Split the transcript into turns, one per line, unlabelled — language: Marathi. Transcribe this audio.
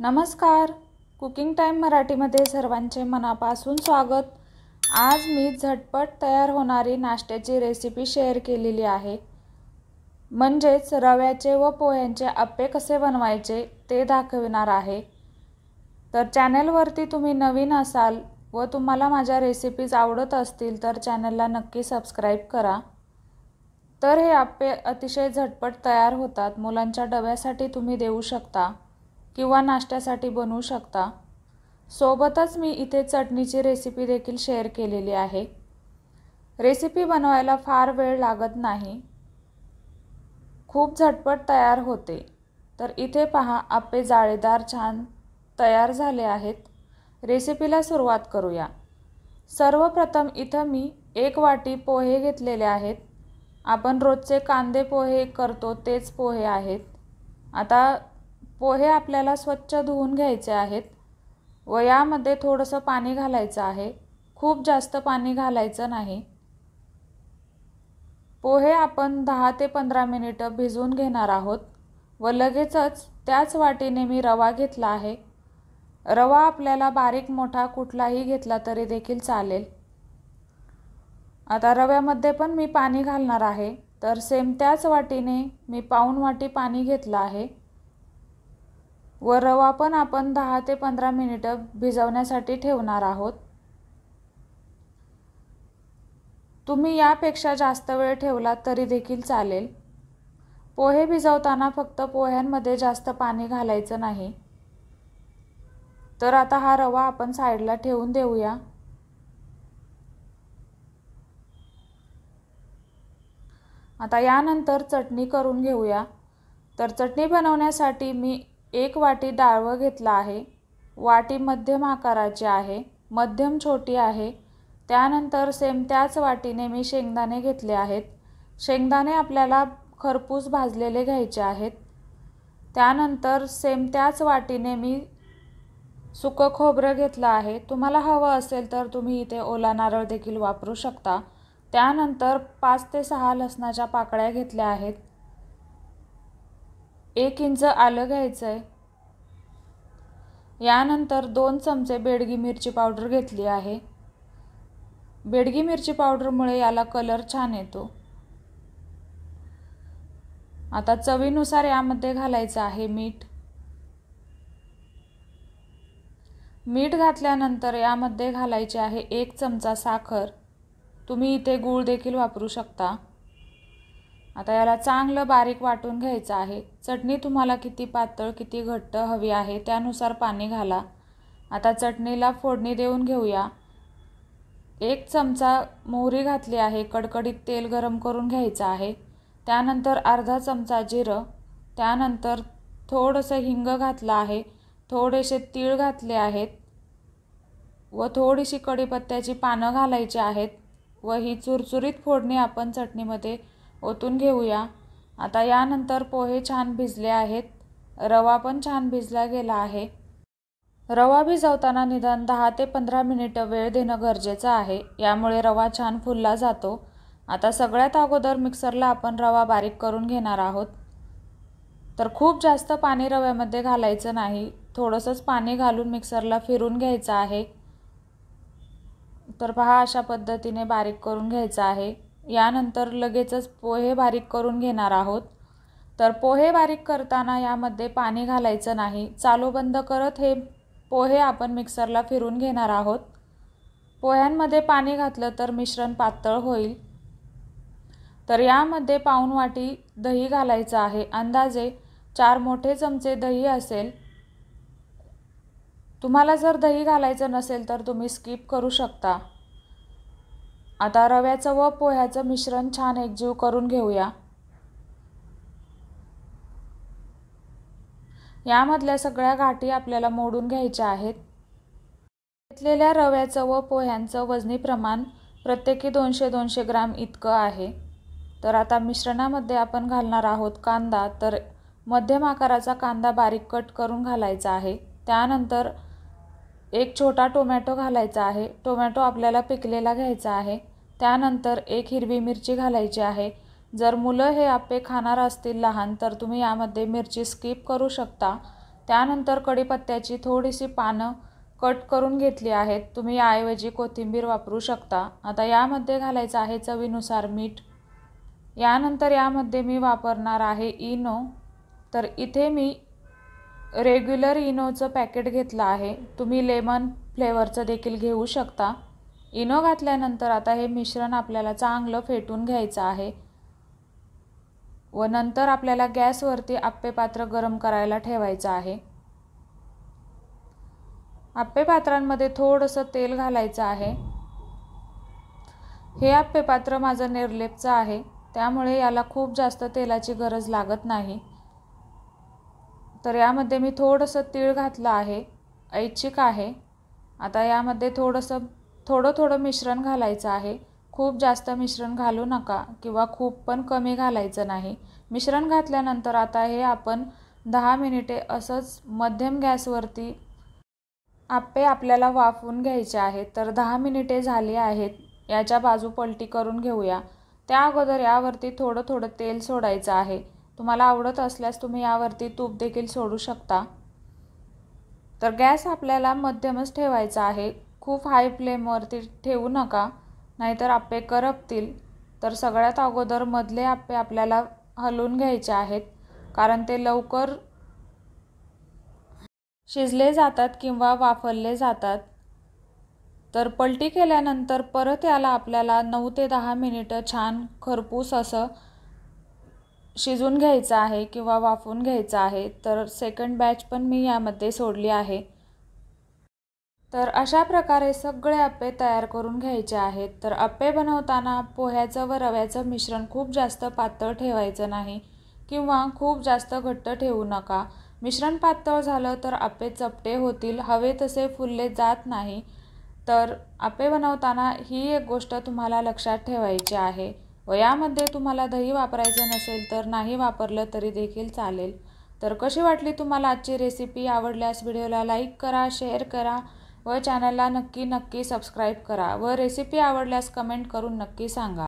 नमस्कार. कुकिंग टाइम मराठीमध्ये सर्वांचे मनापासून स्वागत. आज मी झटपट तयार होणारी नाश्त्याची रेसिपी शेअर केलेली आहे. म्हणजेच रव्याचे व पोह्यांचे अप्पे कसे बनवायचे ते दाखविणार आहे. तर चॅनलवरती तुम्ही नवीन असाल व तुम्हाला माझ्या रेसिपीज आवडत असतील तर चॅनलला नक्की सबस्क्राईब करा. तर हे अप्पे अतिशय झटपट तयार होतात. मुलांच्या डब्यासाठी तुम्ही देऊ शकता किंवा नाश्त्यासाठी बनवू शकता. सोबतच मी इथे चटणीची रेसिपी देखील शेअर केलेली आहे. रेसिपी बनवायला फार वेळ लागत नाही, खूप झटपट तयार होते. तर इथे पहा, अप्पे जाळीदार छान तयार झाले आहेत. रेसिपीला सुरुवात करूया. सर्वप्रथम इथं मी 1 वाटी पोहे घेतलेले आहेत. आपण रोजचे कांदे पोहे करतो तेच पोहे आहेत. आता पोहे आपल्याला स्वच्छ धुवून घ्यायचे आहेत व यामध्ये थोडंसं पाणी घालायचं आहे. खूप जास्त पाणी घालायचं नाही. पोहे आपण 10 ते 15 मिनिटं भिजवून घेणार आहोत व लगेचच त्याच वाटीने मी रवा घेतला आहे. रवा आपल्याला बारीक मोठा कुठलाही घेतला तरी देखील चालेल. आता रव्यामध्ये पण मी पाणी घालणार आहे. तर सेम त्याच वाटीने मी पाऊण वाटी पाणी घेतलं आहे व रवा पण आपण 10 ते 15 मिनिटं भिजवण्यासाठी ठेवणार आहोत. तुम्ही यापेक्षा जास्त वेळ ठेवलात तरी देखील चालेल. पोहे भिजवताना फक्त पोह्यांमध्ये जास्त पाणी घालायचं नाही. तर आता हा रवा आपण साईडला ठेवून देऊया. आता यानंतर चटणी करून घेऊया. तर चटणी बनवण्यासाठी मी 1 वाटी डाळवं घेतला आहे. वाटी मध्यम आकाराची आहे, मध्यम छोटी आहे. त्यानंतर सेम त्याच वाटीने मी शेंगदाणे घेतले आहेत. शेंगदाणे आपल्याला खरपूस भाजलेले घ्यायचे आहेत. त्यानंतर सेम त्याच वाटीने मी सुकं खोबरं घेतलं आहे. तुम्हाला हवं असेल तर तुम्ही इथे ओला नारळ देखील वापरू शकता. त्यानंतर 5 ते 6 लसणाच्या पाकळ्या घेतल्या आहेत. 1 इंच आलं घ्यायचं आहे. यानंतर 2 चमचे बेडगी मिरची पावडर घेतली आहे. बेडगी मिरची पावडरमुळे याला कलर छान येतो. आता चवीनुसार यामध्ये घालायचं आहे मीठ. मीठ घातल्यानंतर यामध्ये घालायचे आहे 1 चमचा साखर. तुम्ही इथे गूळ देखील वापरू शकता. आता याला चांगलं बारीक वाटून घ्यायचं आहे. चटणी तुम्हाला किती पातळ किती घट्ट हवी आहे त्यानुसार पाणी घाला. आता चटणीला फोडणी देऊन घेऊया. 1 चमचा मोहरी घातली आहे. कडकडीत तेल गरम करून घ्यायचं आहे. त्यानंतर अर्धा चमचा जिरं, त्यानंतर थोडंसं हिंग घातलं आहे. थोडेसे तीळ घातले आहेत व थोडीशी कढीपत्त्याची पानं घालायची आहेत व ही चुरचुरीत फोडणी आपण चटणीमध्ये ओतून घेऊया. आता यानंतर पोहे छान भिजले आहेत. रवा पण छान भिजला गेला आहे. रवा भिजवताना निदान 10 ते 15 मिनिटं वेळ देणं गरजेचं आहे. यामुळे रवा छान फुलला जातो. आता सगळ्यात अगोदर मिक्सरला आपण रवा बारीक करून घेणार आहोत. तर खूप जास्त पाणी रव्यामध्ये घालायचं नाही. थोडंसंच पाणी घालून मिक्सरला फिरून घ्यायचं आहे. तर पहा, अशा पद्धतीने बारीक करून घ्यायचं आहे. यानंतर लगेचच पोहे बारीक करून घेणार आहोत. तर पोहे बारीक करताना यामध्ये पाणी घालायचं नाही. चालू बंद करत हे पोहे आपण मिक्सरला फिरून घेणार आहोत. पोह्यांमध्ये पाणी घातलं तर मिश्रण पातळ होईल. तर यामध्ये पाऊण वाटी दही घालायचं आहे. अंदाजे 4 मोठे चमचे दही असेल. तुम्हाला जर दही घालायचं नसेल तर तुम्ही स्किप करू शकता. आता रव्याचं व पोह्याचं मिश्रण छान एकजीव करून घेऊया. यामधल्या सगळ्या गाठी आपल्याला मोडून घ्यायच्या आहेत. घेतलेल्या रव्याचं व पोह्यांचं वजनी प्रमाण प्रत्येकी 200-200 ग्राम इतकं आहे. तर आता मिश्रणामध्ये आपण घालणार आहोत कांदा. तर मध्यम आकाराचा कांदा बारीक कट करून घालायचा आहे. त्यानंतर 1 छोटा टोमॅटो घालायचा आहे. टोमॅटो आपल्याला पिकलेला घ्यायचा आहे. त्यानंतर 1 हिरवी मिरची घालायची आहे. जर मुलं हे अप्पे खाणार असतील लहान तर तुम्ही यामध्ये मिरची स्किप करू शकता. त्यानंतर कढीपत्त्याची थोडीशी पानं कट करून घेतली आहेत. तुम्ही याऐवजी कोथिंबीर वापरू शकता. आता यामध्ये घालायचं आहे चवीनुसार मीठ. यानंतर यामध्ये मी वापरणार आहे इनो. तर इथे मी रेग्युलर इनोचं पॅकेट घेतलं आहे. तुम्ही लेमन फ्लेवरचं देखील घेऊ शकता. इनो घातल्यानंतर आता हे मिश्रण आपल्याला चांगलं फेटून घ्यायचं आहे व नंतर आपल्याला गॅसवरती आप्पे पात्र गरम करायला ठेवायचं आहे. आप्पे पात्रांमध्ये थोडंसं तेल घालायचं आहे. हे आप्पे पात्र माझं निर्लेपचं आहे, त्यामुळे याला खूप जास्त तेलाची गरज लागत नाही. तर यामध्ये मी थोडंसं तीळ घातलं आहे, ऐच्छिक आहे. आता यामध्ये थोडं मिश्रण घालायचं आहे. खूप जास्त मिश्रण घालू नका किंवा खूप पण कमी घालायचं नाही. मिश्रण घातल्यानंतर आता हे आपण 10 मिनिटे असंच मध्यम गॅसवरती आप्पे आपल्याला वाफवून घ्यायचे आहेत. तर 10 मिनिटे झाली आहेत. याच्या बाजू पलटी करून घेऊया. त्या अगोदर यावरती थोडं तेल सोडायचं आहे. तुम्हाला आवडत असल्यास तुम्ही यावरती तूप देखील सोडू शकता. तर गॅस आपल्याला मध्यमच ठेवायचा आहे. खूप हाय फ्लेमवरती ठेवू नका, नाहीतर आप्पे करपतील. तर सगळ्यात अगोदर मधले आप्पे आपल्याला हलवून घ्यायचे आहेत, कारण ते लवकर शिजले जातात किंवा वाफवले जातात. तर पलटी केल्यानंतर परत याला आपल्याला 9 ते 10 मिनिटं छान खरपूस असं शिजून घ्यायचं आहे किंवा वाफवून घ्यायचं आहे. तर सेकंड बॅच पण मी यामध्ये सोडली आहे. तर अशा प्रकारे सगळे आप्पे तयार करून घ्यायचे आहेत. तर आप्पे बनवताना पोह्याचं व रव्याचं मिश्रण खूप जास्त पातळ ठेवायचं नाही किंवा खूप जास्त घट्ट ठेवू नका. मिश्रण पातळ झालं तर आप्पे चपटे होतील, हवे तसे फुलले जात नाही. तर आप्पे बनवताना ही एक गोष्ट तुम्हाला लक्षात ठेवायची आहे. व यामध्ये तुम्हाला दही वापरायचं नसेल तर नाही वापरलं तरी देखील चालेल. तर कशी वाटली तुम्हाला आजची रेसिपी? आवडल्यास व्हिडिओला लाईक करा, शेअर करा व चॅनलला नक्की सबस्क्राईब करा व रेसिपी आवडल्यास कमेंट करून नक्की सांगा.